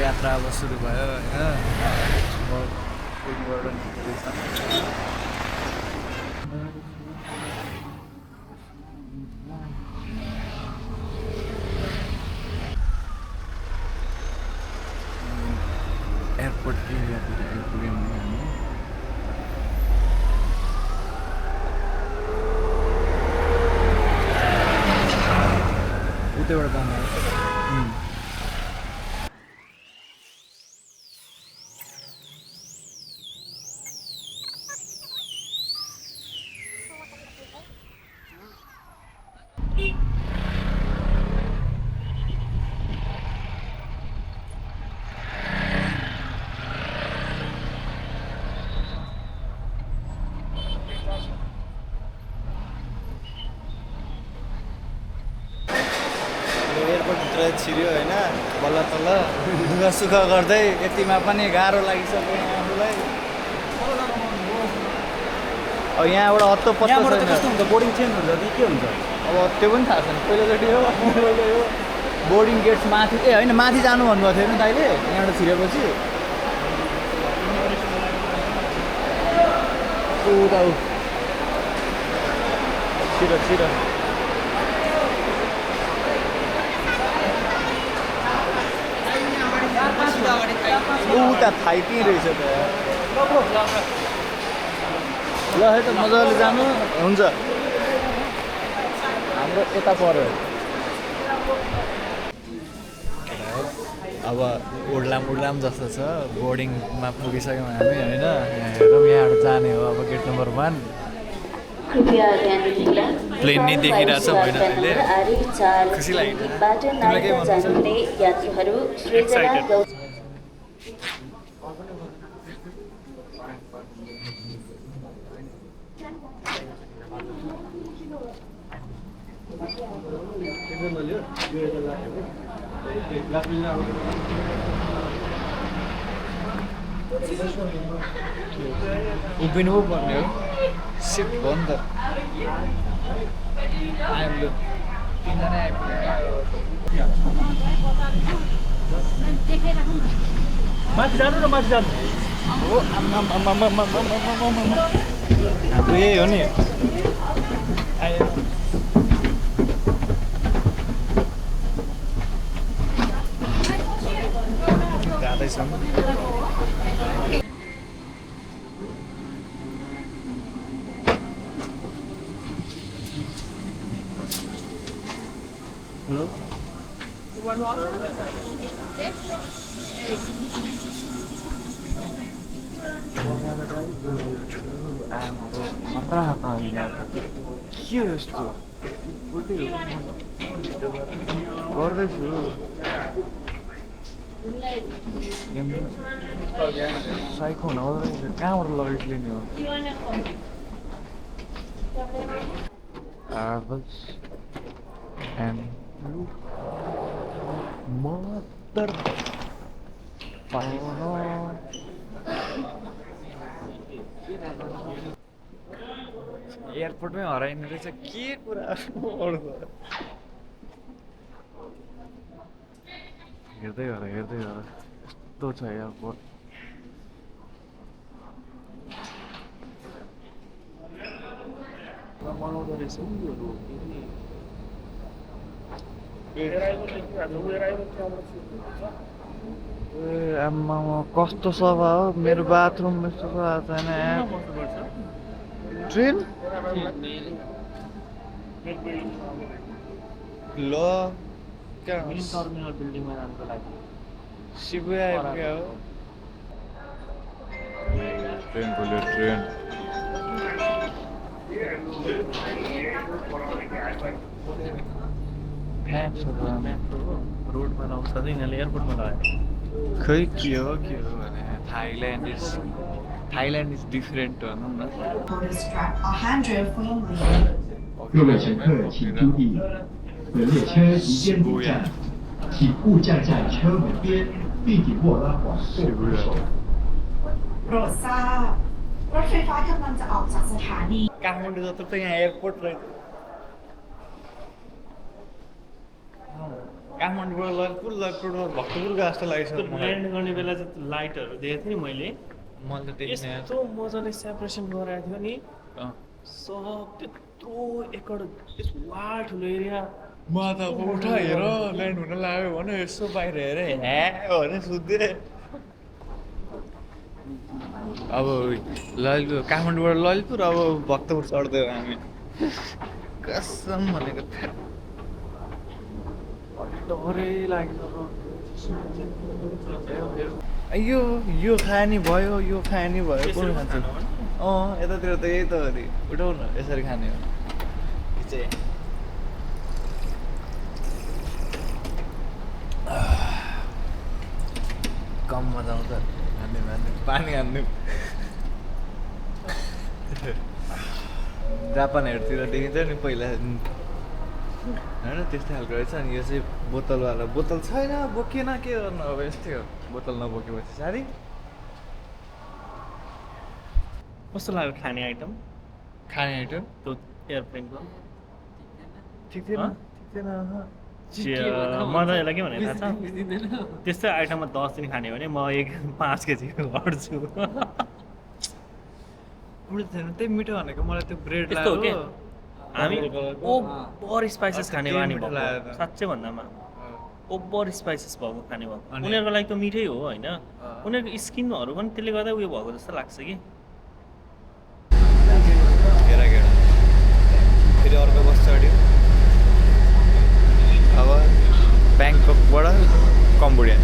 यात्रा अब सुरु भयो होइन एयरपोर्ट एरियातिर आइपुग्यौँ हामी उतैबाट जानु एयरपोर्टभित्र छिर्यो होइन बल्ल तल्ल दुःख सुख गर्दै यतिमा पनि गाह्रो लागिसक्यो आफूलाई अब यहाँबाट हत्तो पत्तो कस्तो हुन्छ बोर्डिङ चेन्ज हुन्छ कि के हुन्छ अब त्यो पनि थाहा छैन पहिलोचोटि हो बोर्डिङ गेट्स माथि ए होइन माथि जानु भन्नुभएको थियो नि दाइले यहाँबाट छिरेपछि उता छिर उता थाइती रहेछ त ल है त मजाले जानु हुन्छ हाम्रो यता पर्यो अब उड्लाम जस्तो छ बोर्डिङमा पुगिसक्यौँ हामी होइन यहाँ हेरौँ यहाँबाट जाने हो अब गेट नम्बर 1 प्लेन नै देखिरहेछ होइन अहिले खुसी लाग्यो तिमीलाई के भन्नुहुन्छ उभिनु पर्ने हो सिट हो नि त आइपुग्यो तिनजना आइपुग्यो माथि जानु हो हाम्रो यही हो नि आयो जाँदैछौँ हेलो के यस्तो गर्दैछु साइको हुन कहाँबाट लगेज लिने हो and mother एयरपोर्टमै हराइने रहेछ के कुरा हेर्दै गर यस्तो छ एयरपोर्ट बनाउँदो रहेछ आम्मा कस्तो सफा हो मेरो बाथरुम यस्तो सफा छैन ट्रेन ल टर्मिनल बिल्डिङमा जानको लागि शिबुया आइपुग्यो हो ट्रेन बोल्यो ट्रेन रोडमा लाउँछ यिनीहरूले एयरपोर्टमा लगायो खै के हो भने थाइल्यान्ड इज डिफरेन्ट भनौँ न 各位乘客请注意，本列车即将入站，请勿站在车门边，并紧握拉环或扶手。 โปรดทราบรถไฟฟ้ากำลังจะออกจากสถานี काठमाडौँ जस्तो त यहाँ एयरपोर्ट रहेछ काठमाडौँबाट ललितपुरमा भक्तपुर गएको जस्तो लागेको छ मलाई। ल्यान्ड गर्ने बेला चाहिँ लाइटहरू देखेको थिएँ नि मैले मैले त देखिनँ। यस्तो मजाले सेपरेसन गराएको थियो नि अँ। सब त्यत्रो एकड वा ठुलो एरिया म त उठा हेर ल्यान्ड हुन लाग्यो भने यसो बाहिर हेरेँ ह्या भने सुत्दै। अब ललितपुर काठमाडौँबाट ललितपुर अब भक्तपुर चढ्दै हामी कसम भनेको डरै लाग्यो यो खाने भयो यो खाने भयो कुन खान्छ? यतातिर त यही त हो नि उठाउ न यसरी खाने हो कम मजा आउँछ खाने पानी हान्नु। जापानहरूतिर देखिन्छ नि पहिला होइन त्यस्तै खालको रहेछ अनि यो चाहिँ बोतलवाला बोतल छैन बोकिएन के गर्नु अब यस्तै हो बोतल नबोकेपछि साह्रै। कस्तो लाग्यो खाने आइटम खाने आइटम त्यो एयरप्लेनको ठिक थिएन मलाई यसलाई के भने थाहा छ त्यस्तै आइटममा 10 दिन खाने हो भने म 5 केजी घट्छु त्यही मिठो भनेको मलाई त्यो ब्रेड यस्तो हो के लाग्यो हामी ओभर स्पाइसेस खाने बानी मिठो लाग्यो भएको त। साँच्चै भन्दामा ओभर स्पाइसेस भएको खाने भएको अनि- उनीहरूको लागि त मिठै हो होइन उनीहरूको स्किनहरू पनि त्यसले गर्दा उयो भएको जस्तो लाग्छ कि गेडा फेरि अर्को बस चढ्यो अब ब्याङ्ककबाट कम्बोडिया।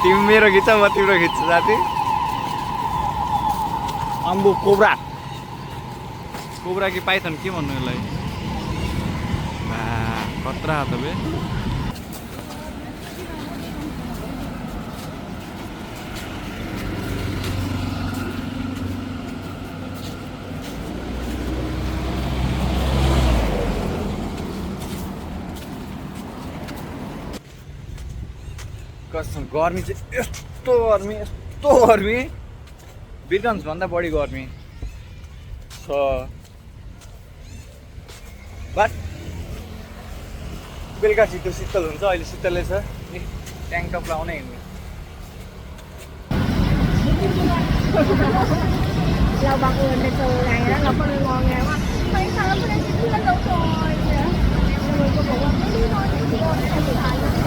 तिमी मेरो खिच्छ म तिम्रो खिच्छु साथी। अम्बु कोब्रा कोब्रा कि पाइथन के भन्नु यसलाई खतरा त बे। कसम गर्मी चाहिँ यस्तो गर्मी वीरगन्ज भन्दा बढी गर्मी छ बट बेलुका छिटो शीतल हुन्छ अहिले शीतलै छ ट्याङ्क टप लाउनै हिँड्नु। เราบังเอิญไปเจอไงแล้วเราก็เลยมองไงว่าไม่ใช่ไม่ได้เพื่อนเราจอยเนี่ยเราก็บอกว่าไม่ได้นอนที่โรงแรมสุดท้ายแล้ว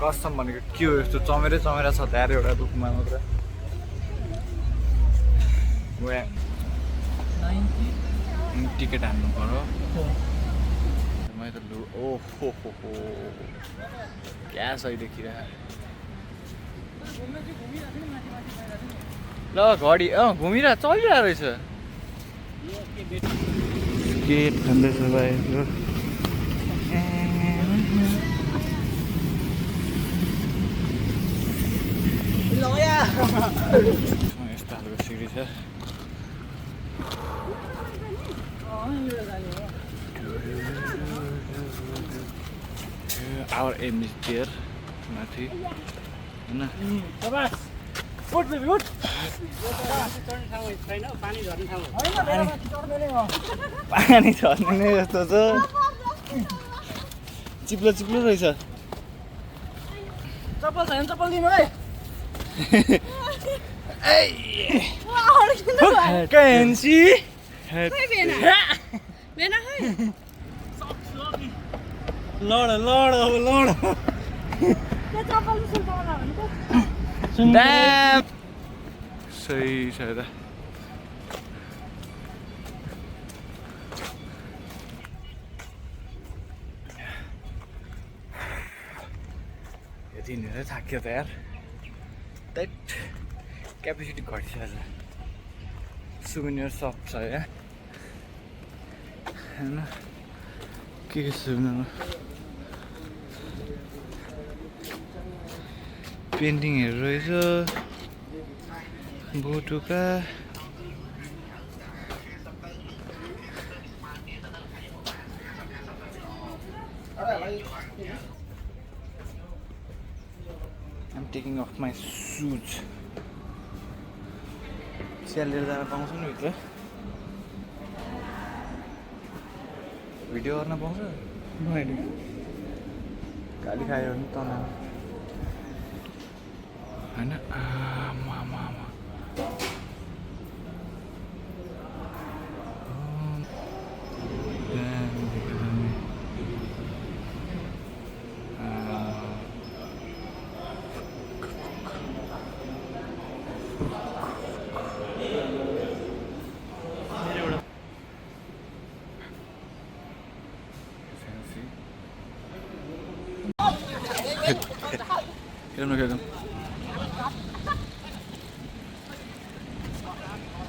कसम भनेको के हो यस्तो चमेरै चमेरा छ धेरै एउटा रुखमा मात्र टिकट हान्नु पर्यो मैले त लु ओहो क्या सही देखिरहेको ल घडी घुमिरहेको चलिरहेको रहेछ स्केट खाँदैछ भाइ यस्तो खालको सिडी छ आवर एम इज देयर माथि होइन पानी झर्ने नै जस्तो छ चिप्लो चिप्लो रहेछ चप्पल छैन चप्पल दिनु है Kenshi बेना है लड लड अब लड त्यो चप्पल सुल्टाउला भनेको ड्याम सही छ त यति हिँडेर थाक्यो त यार दैट क्यापेसिटी घटिसक्यो आज सुभेनियर सप छ यहाँ होइन के सुभेनियर पेन्टिङहरू रहेछ बोटुका I'm taking off my shoes. स्याल लिएर जान पाउँछ नि भित्र भिडियो गर्न पाउँछ गाली खायो भने तल होइन आमा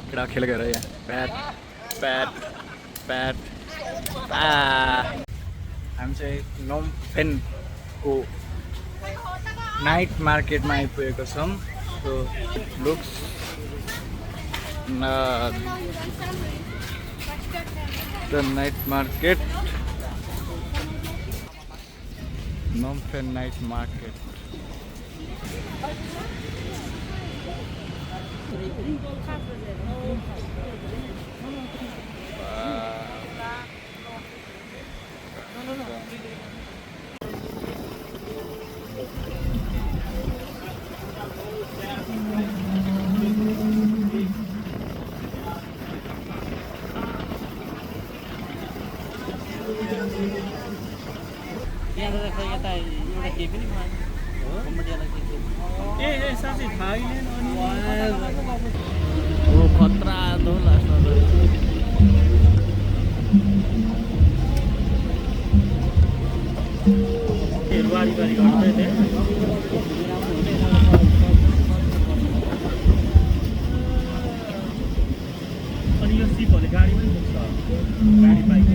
केटा खेलेको हेर यहाँ प्याट प्याट प्याट हामी चाहिँ नोमफेनको नाइट मार्केटमा आइपुगेको छौँ so looks the night market Phnom Penh night market खतरा दो बारी बारी गर्दै थिए अनि यो सिपहरूले गाडी पनि पुग्छ गाडी बाइक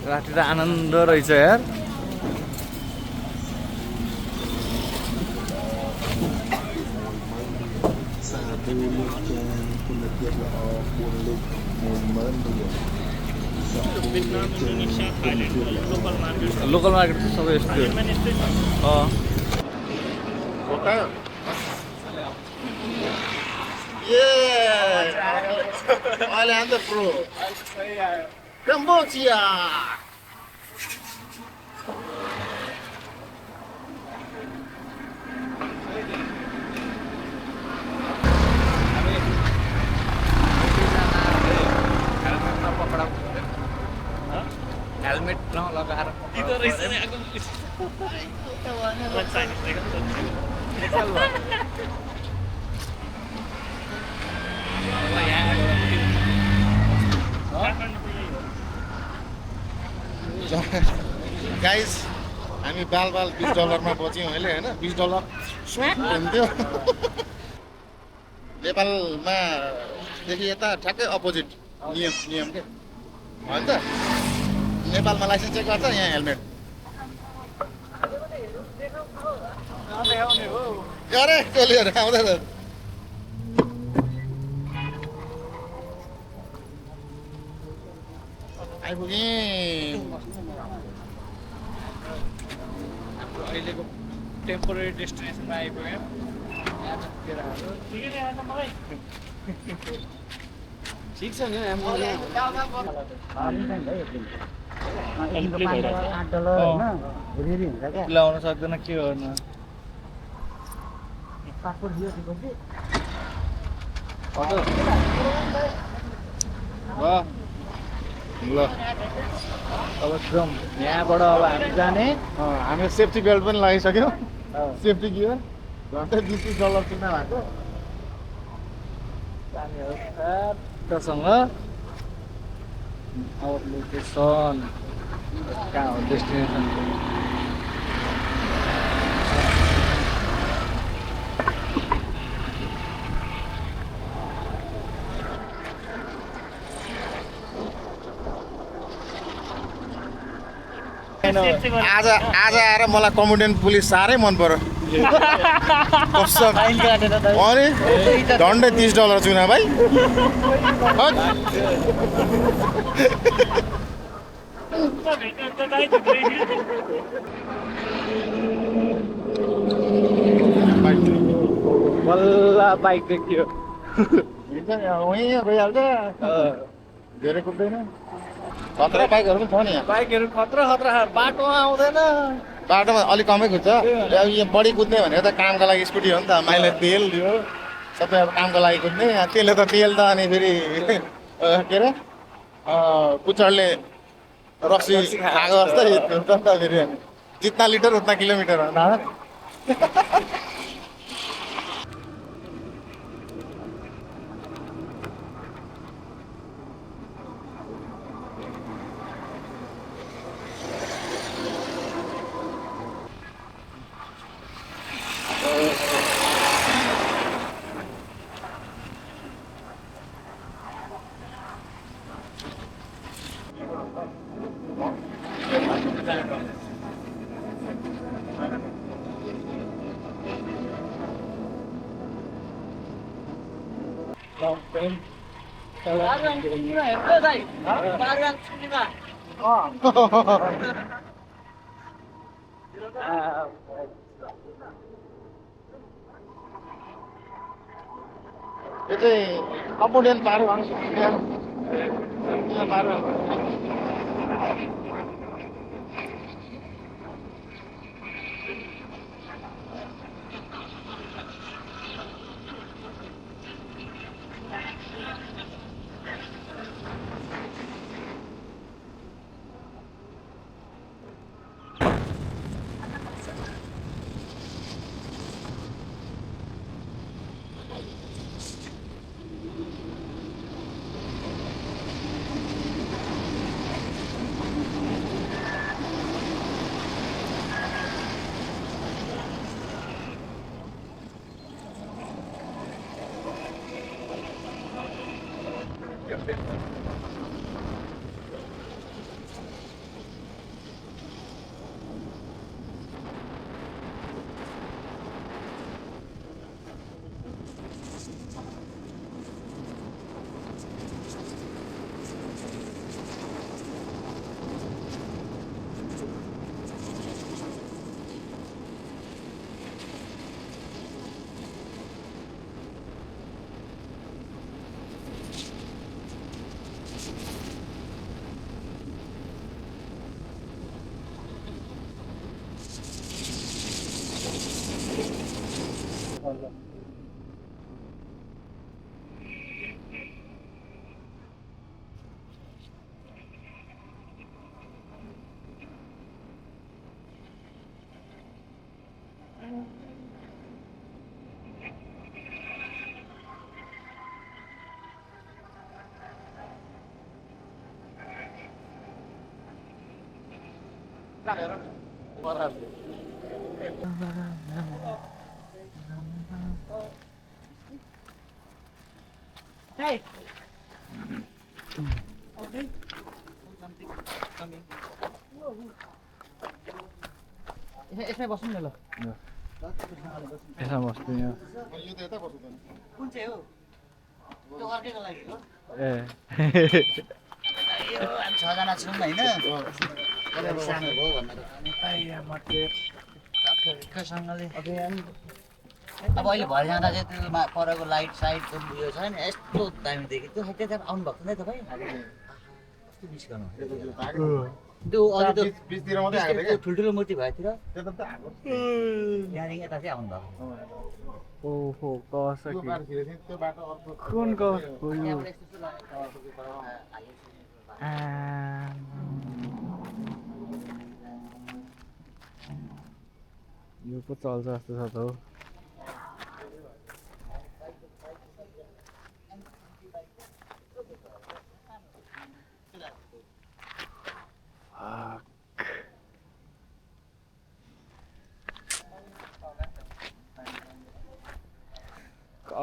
राति त आनन्द रहेछ यार लोकल मार्केट त सबै यस्तो Islander Pro. Cambodia. हेलमेट नलगाएर गाइस हामी बाल $20 मा बच्यौँ अहिले हैन $20 स्मार्ट हुन्थ्यो नेपालमा देखि यता ठ्याक्कै अपोजिट नियम के होइन त नेपालमा लाइसेन्स चेक गर्छ यहाँ हेलमेट गरे टोलीहरू आउँदैन आइपुग्यौँ अहिलेको टेम्पोरेरी डेस्टिनेसनमा आइपुग्यौँ ठिक छ नि लाउन सक्दैन के गर्नु ल अब जाउँ यहाँबाट अब हामी जाने हामीले सेफ्टी बेल्ट पनि लगाइसक्यौँ सेफ्टी गियर झन्डै $20 किन्न भएको जाने हो राम्रोसँग अब लोकेसन कहाँ हो डेस्टिनेसन आज आएर मलाई कम्युनिटी पुलिस साह्रै मन पर्यो फाइन काटेर त अरे झन्डै $30 चुना भाइ हट। बल्ल बाइक देखियो हिँड्छ नि वहीँ गइहाल्छ धेरै कुद्दैन खतरा बाइकहरू पनि छ नि यहाँ बाइकहरू खतरा खतरा बाटोमा आउँदैन बाटोमा अलिक कमै कुद्छ अब यहाँ बढी कुद्ने भनेको त कामको लागि स्कुटी हो नि त माइले तेल दियो सबै अब कामको लागि कुद्ने त्यसले त तेल त अनि फेरि के अरे कुचडले रक्सी खाएको जस्तै हुन्छ नि त फेरि जितना लिटर उतना किलोमिटर हो दादा यो चाहिँ कम्पोडियन पारो पारो Hey. यसमै बस्नु नि ल यसमा बस्छु यहाँ यो त यता बस्नु कुन चाहिँ हो त्यो अर्कैको लागि हो ए यो हामी 6 जना छौँ हैन सानो भयो भनेर सँगले अब अहिले भरि जाँदा चाहिँ त्यो परको लाइट साइडको उयो छ नि यस्तो दामी देख्यो त्यो त्यता आउनु भएको छ नि तपाईँ कस्तो मिस गर्नु त्यो अझै त बिचतिर मात्रै आएको थियो ठुल्ठुलो मूर्ति भएतिर त्यता त आएको त्यहाँदेखि यता चाहिँ आउनु भएको ओहो कस त्यो बाटो छिरेको थियो त्यो बाटो अर्को कुन कस हो यो त्यहाँबाट यस्तो यो पो चल्छ जस्तो छ त हौ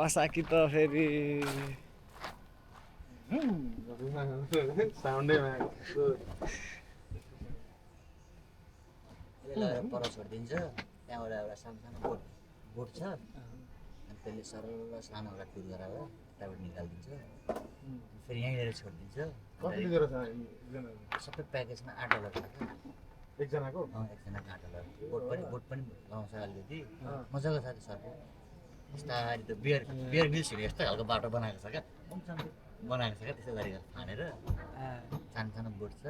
कसाकी त फेरि साउन्डैमा यसले लगेर पर छोडिदिन्छ त्यहाँबाट एउटा सानो सानो बोट छ अनि त्यसले सरल सानो एउटा टुर गराएर त्यहाँबाट निकालिदिन्छ फेरि यहीँ ल्याएर छोडिदिन्छ कति लिएर छ एकजनाको सबै प्याकेजमा $8 छ क्या एकजनाको एकजनाको $8 बोट पनि लाउँछ अलिकति मजाको छ त्यो सर्फिङ यस्तारी त बियर मिल्सहरू यस्तै खालको बाटो बनाएको छ क्या बनाएको छ क्या त्यस्तो गरी फानेर सानो सानो बोट छ